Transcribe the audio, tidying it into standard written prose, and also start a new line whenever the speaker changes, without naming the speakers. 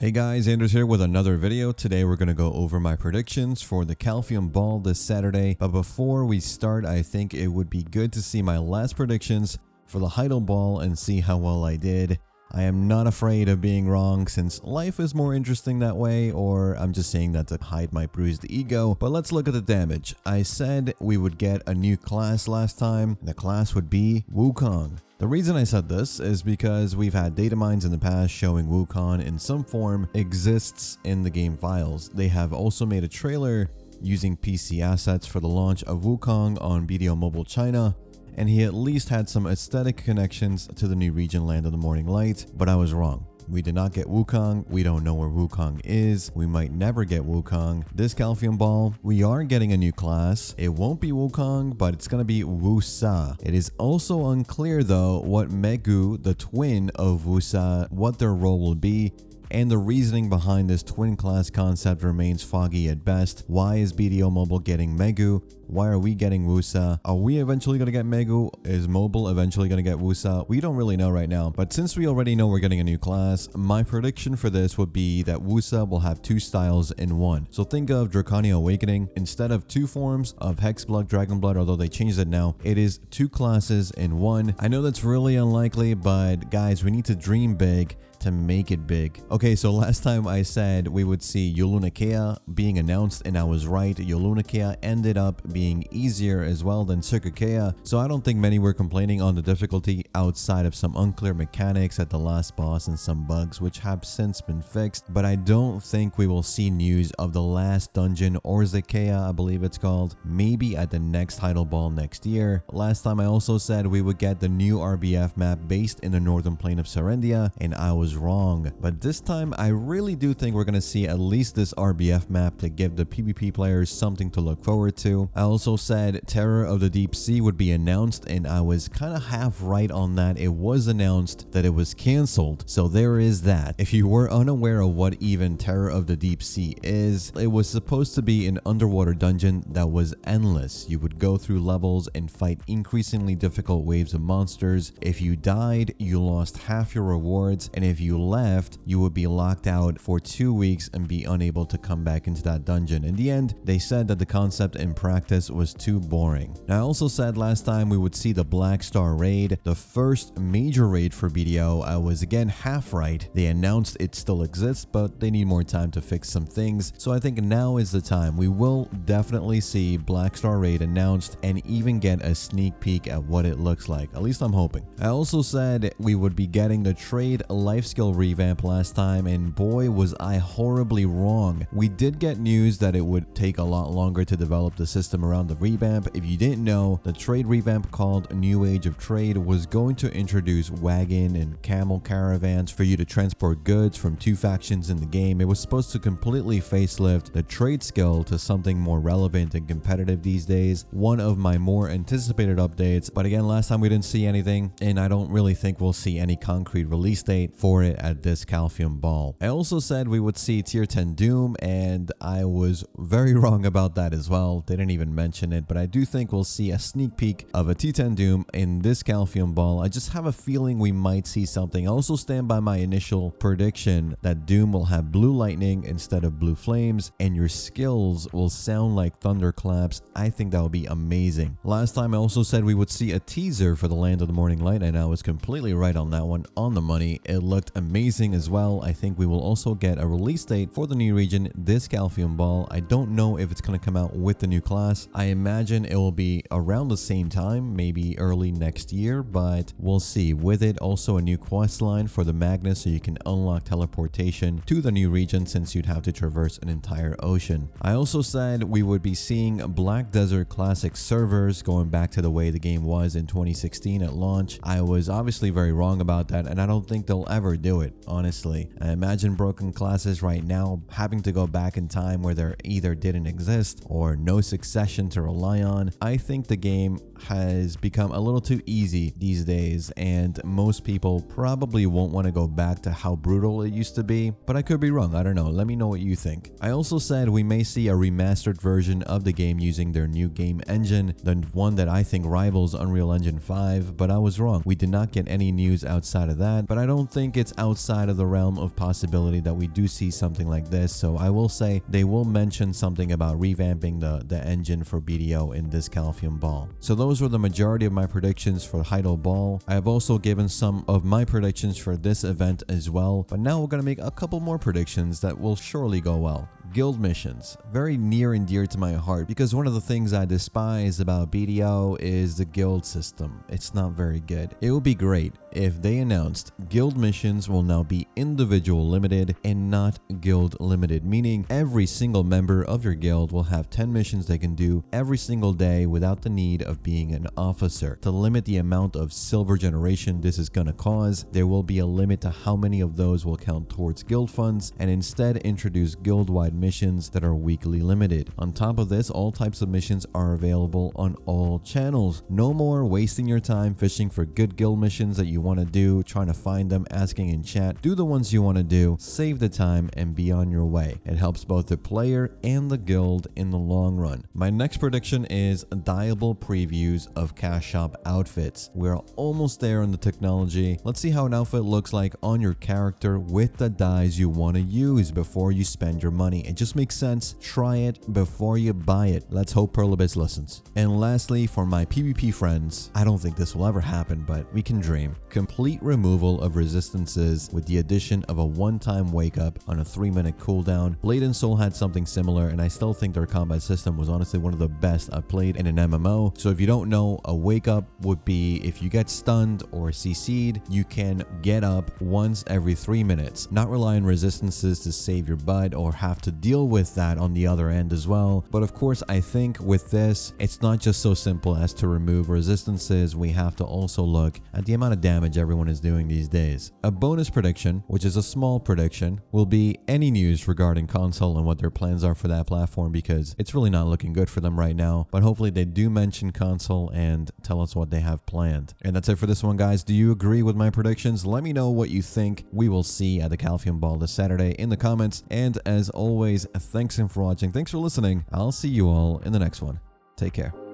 Hey guys, Anders here with another video. Today we're going to go over my predictions for the Calpheon Ball this Saturday. But before we start, I think it would be good to see my last predictions for the Heidel Ball and see how well I did. I am not afraid of being wrong since life is more interesting that way, or I'm just saying that to hide my bruised ego. But let's look at the damage. I said we would get a new class last time. The class would be Wukong. The reason I said this is because we've had data mines in the past showing Wukong in some form exists in the game files. They have also made a trailer using PC assets for the launch of Wukong on BDO Mobile China, and he at least had some aesthetic connections to the new region Land of the Morning Light, but I was wrong. We did not get Wukong. We don't know where Wukong is. We might never get Wukong. This Calpheon Ball, we are getting a new class. It won't be Wukong, but it's going to be Woosa. It is also unclear though what Megu, the twin of Woosa, what their role will be. And the reasoning behind this twin class concept remains foggy at best. Why is BDO Mobile getting Megu? Why are we getting Woosa? Are we eventually going to get Megu? Is Mobile eventually going to get Woosa? We don't really know right now. But since we already know we're getting a new class, my prediction for this would be that Woosa will have two styles in one. So think of Draconia Awakening. Instead of two forms of Hexblood, Dragonblood, although they changed it now, it is two classes in one. I know that's really unlikely, but guys, we need to dream big to make it big. Okay, so last time I said we would see Yolunakea being announced, and I was right. Yolunakea ended up being easier as well than Circukea, so I don't think many were complaining on the difficulty outside of some unclear mechanics at the last boss and some bugs which have since been fixed. But I don't think we will see news of the last dungeon, or Zakea I believe it's called, maybe at the next Heidel Ball next year. Last time I also said we would get the new RBF map based in the northern plain of Sarendia, and I was wrong. But this time I really do think we're going to see at least this RBF map to give the PvP players something to look forward to. I also said Terror of the Deep Sea would be announced, and I was kind of half right on that. It was announced that it was cancelled, so there is that. If you were unaware of what even Terror of the Deep Sea is, it was supposed to be an underwater dungeon that was endless. You would go through levels and fight increasingly difficult waves of monsters. If you died, you lost half your rewards, and if you left, you would be locked out for 2 weeks and be unable to come back into that dungeon. In the end, they said that the concept in practice was too boring. Now, I also said last time we would see the Blackstar raid, the first major raid for BDO. I was again half right. They announced it still exists, but they need more time to fix some things. So I think now is the time. We will definitely see Blackstar raid announced and even get a sneak peek at what it looks like. At least I'm hoping. I also said we would be getting the trade life skill revamp last time, and boy was I horribly wrong. We did get news that it would take a lot longer to develop the system around the revamp. If you didn't know, the trade revamp called New Age of Trade was going to introduce wagon and camel caravans for you to transport goods from two factions in the game. It was supposed to completely facelift the trade skill to something more relevant and competitive these days. One of my more anticipated updates, but again, last time we didn't see anything, and I don't really think we'll see any concrete release date for it at this Calpheon Ball. I also said we would see Tier 10 Doom, and I was very wrong about that as well. They didn't even mention it, but I do think we'll see a sneak peek of a T10 Doom in this Calpheon Ball. I just have a feeling we might see something. I also stand by my initial prediction that Doom will have blue lightning instead of blue flames, and your skills will sound like thunderclaps. I think that would be amazing. Last time I also said we would see a teaser for the Land of the Morning Light, and I was completely right on that one, on the money. It looked amazing as well. I think we will also get a release date for the new region this Calpheon Ball. I don't know if it's going to come out with the new class. I imagine it will be around the same time, maybe early next year, but we'll see. With it, also a new quest line for the Magnus, so you can unlock teleportation to the new region since you'd have to traverse an entire ocean. I also said we would be seeing Black Desert Classic servers going back to the way the game was in 2016 at launch. I was obviously very wrong about that, and I don't think they'll ever do it, honestly. I imagine broken classes right now having to go back in time where there either didn't exist or no succession to rely on. I think the game has become a little too easy these days, and most people probably won't want to go back to how brutal it used to be, but I could be wrong. I don't know. Let me know what you think. I also said we may see a remastered version of the game using their new game engine, the one that I think rivals Unreal Engine 5, but I was wrong. We did not get any news outside of that, but I don't think it's outside of the realm of possibility that we do see something like this, so I will say they will mention something about revamping the engine for BDO in this Calpheon Ball. So those were the majority of my predictions for Heidel Ball. I have also given some of my predictions for this event as well, but now we're going to make a couple more predictions that will surely go well. Guild missions, very near and dear to my heart, because one of the things I despise about BDO is the guild system. It's not very good. It would be great if they announced guild missions will now be individual limited and not guild limited, meaning every single member of your guild will have 10 missions they can do every single day without the need of being an officer. To limit the amount of silver generation this is going to cause, there will be a limit to how many of those will count towards guild funds, and instead introduce guild-wide missions that are weekly limited. On top of this, all types of missions are available on all channels. No more wasting your time fishing for good guild missions that you want to do, trying to find them, asking in chat. Do the ones you want to do, save the time, and be on your way. It helps both the player and the guild in the long run. My next prediction is dyeable previews of cash shop outfits. We're almost there on the technology. Let's see how an outfit looks like on your character with the dyes you want to use before you spend your money. It just makes sense. Try it before you buy it. Let's hope Perlibis listens. And lastly, for my PvP friends, I don't think this will ever happen, but we can dream. Complete removal of resistances with the addition of a one-time wake up on a 3-minute cooldown. Blade and Soul had something similar, and I still think their combat system was honestly one of the best I've played in an MMO. So if you don't know, a wake up would be if you get stunned or CC'd, you can get up once every 3 minutes. Not rely on resistances to save your butt or have to deal with that on the other end as well. But of course, I think with this, it's not just so simple as to remove resistances. We have to also look at the amount of damage everyone is doing these days. A bonus prediction, which is a small prediction, will be any news regarding console and what their plans are for that platform, because it's really not looking good for them right now. But hopefully they do mention console and tell us what they have planned. And that's it for this one, guys. Do you agree with my predictions? Let me know what you think we will see at the Calpheon Ball this Saturday in the comments. And as always, thanks for watching. Thanks for listening. I'll see you all in the next one. Take care.